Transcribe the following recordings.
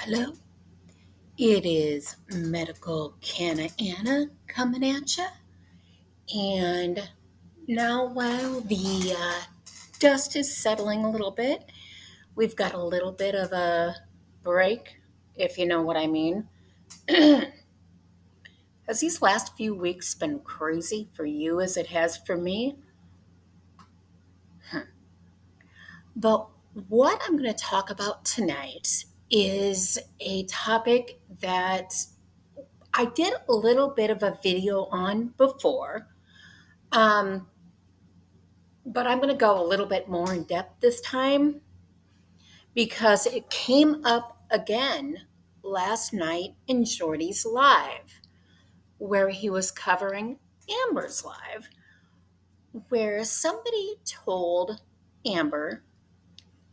Hello, it is Medical Canna Anna coming at you. And now, while the dust is settling a little bit, we've got a little bit of a break, if you know what I mean. Has these last few weeks been crazy for you as it has for me? But what I'm going to talk about tonight is a topic that I did a little bit of a video on before. Um, but I'm going to go a little bit more in depth this time because it came up again last night in Jordy's live, where he was covering Amber's live, where somebody told Amber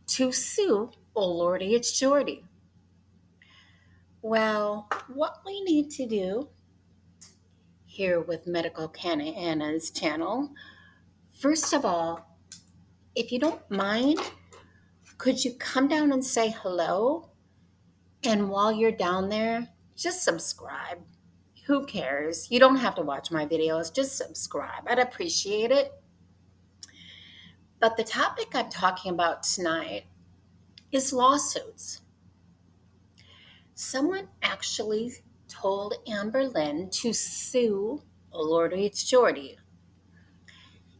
to sue Oh Lordy, it's Jordy. Well, what we need to do here with Medical Canna Anna's channel, first of all, if you don't mind, could you come down and say hello? And while you're down there, just subscribe. Who cares? You don't have to watch my videos, just subscribe. I'd appreciate it. But the topic I'm talking about tonight is lawsuits. Someone actually told Amberlynn to sue Oh Lordy, it's Jordy.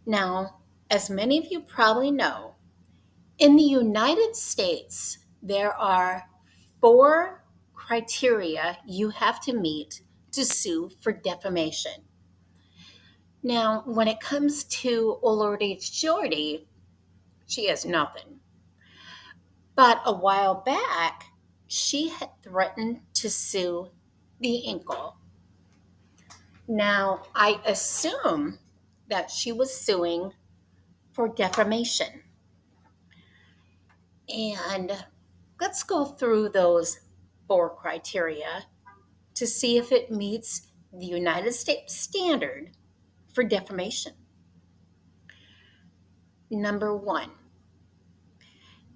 Now, as many of you probably know, in the United States, there are 4 criteria you have to meet to sue for defamation. Now, when it comes to Oh Lordy, it's Jordy, she has nothing. But a while back, she had threatened to sue the Inkle. Now, I assume that she was suing for defamation. And let's go through those 4 criteria to see if it meets the United States standard for defamation. Number 1,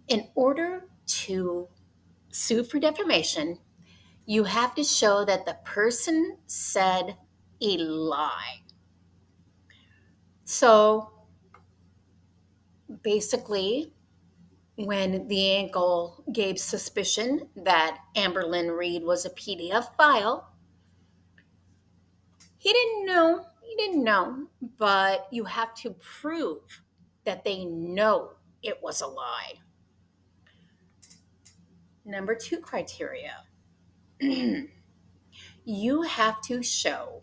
in order to sue for defamation, you have to show that the person said a lie. So basically, when the Ankle gave suspicion that Amberlynn Reid was a PDF file, he didn't know, but you have to prove that they know it was a lie. Number 2 criteria. You have to show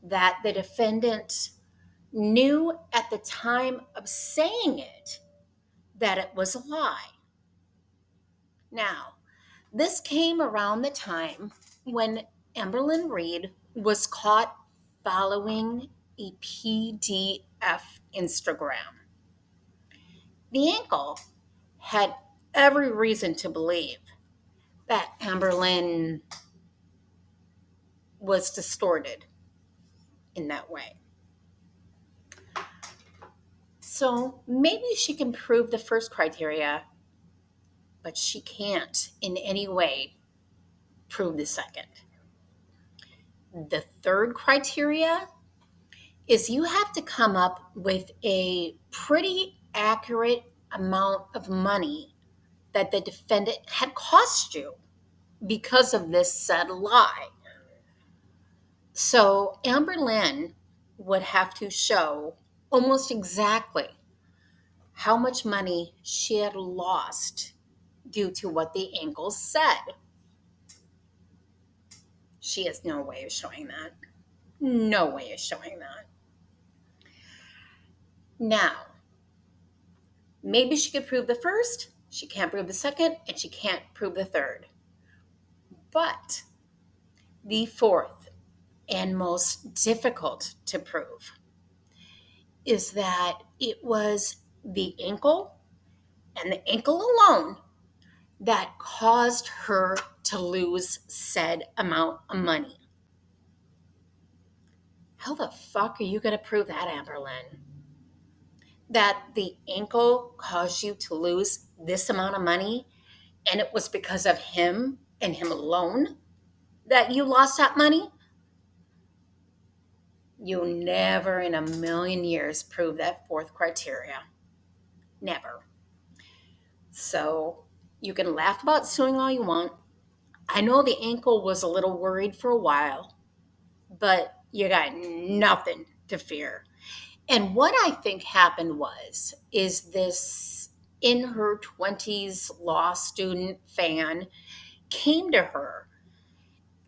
that the defendant knew at the time of saying it that it was a lie. Now, this came around the time when Amberlynn Reid was caught following a PDF Instagram. The Ankle had every reason to believe that Amberlynn was distorted in that way. So maybe she can prove the first criteria, but she can't in any way prove the second. The third criteria is you have to come up with a pretty accurate amount of money that the defendant had cost you because of this said lie. So Amberlynn would have to show almost exactly how much money she had lost due to what the Ankle said. She has no way of showing that. No way of showing that. Now, maybe she could prove the first, she can't prove the second, and she can't prove the third. But the fourth and most difficult to prove is that it was the Ankle and the Ankle alone that caused her to lose said amount of money. How the fuck are you going to prove that, Amberlynn? That the Ankle caused you to lose this amount of money and it was because of him and him alone that you lost that money, you'll never in a million years prove that fourth criteria. Never. So you can laugh about suing all you want. I know the ankle was a little worried for a while, but you got nothing to fear. And what I think happened is this in her 20s law student fan came to her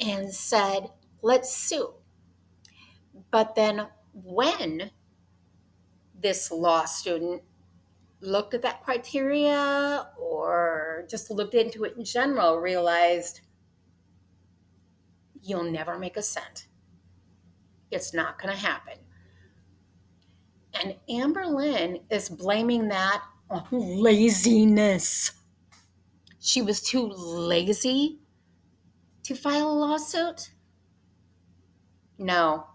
and said, let's sue. But then when this law student looked at that criteria or just looked into it in general, realized you'll never make a cent. It's not going to happen. And Amberlynn is blaming that on laziness. She was too lazy to file a lawsuit? No.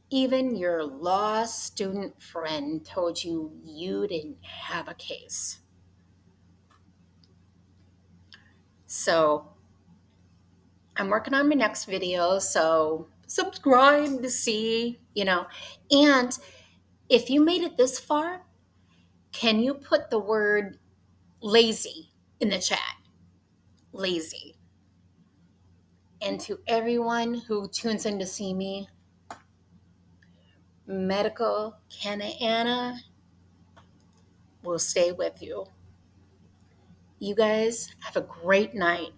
Even your law student friend told you you didn't have a case. So I'm working on my next video, so subscribe to see, And if you made it this far, can you put the word lazy in the chat? Lazy. And to everyone who tunes in to see me, Medical Kenna Anna will stay with you. You guys have a great night.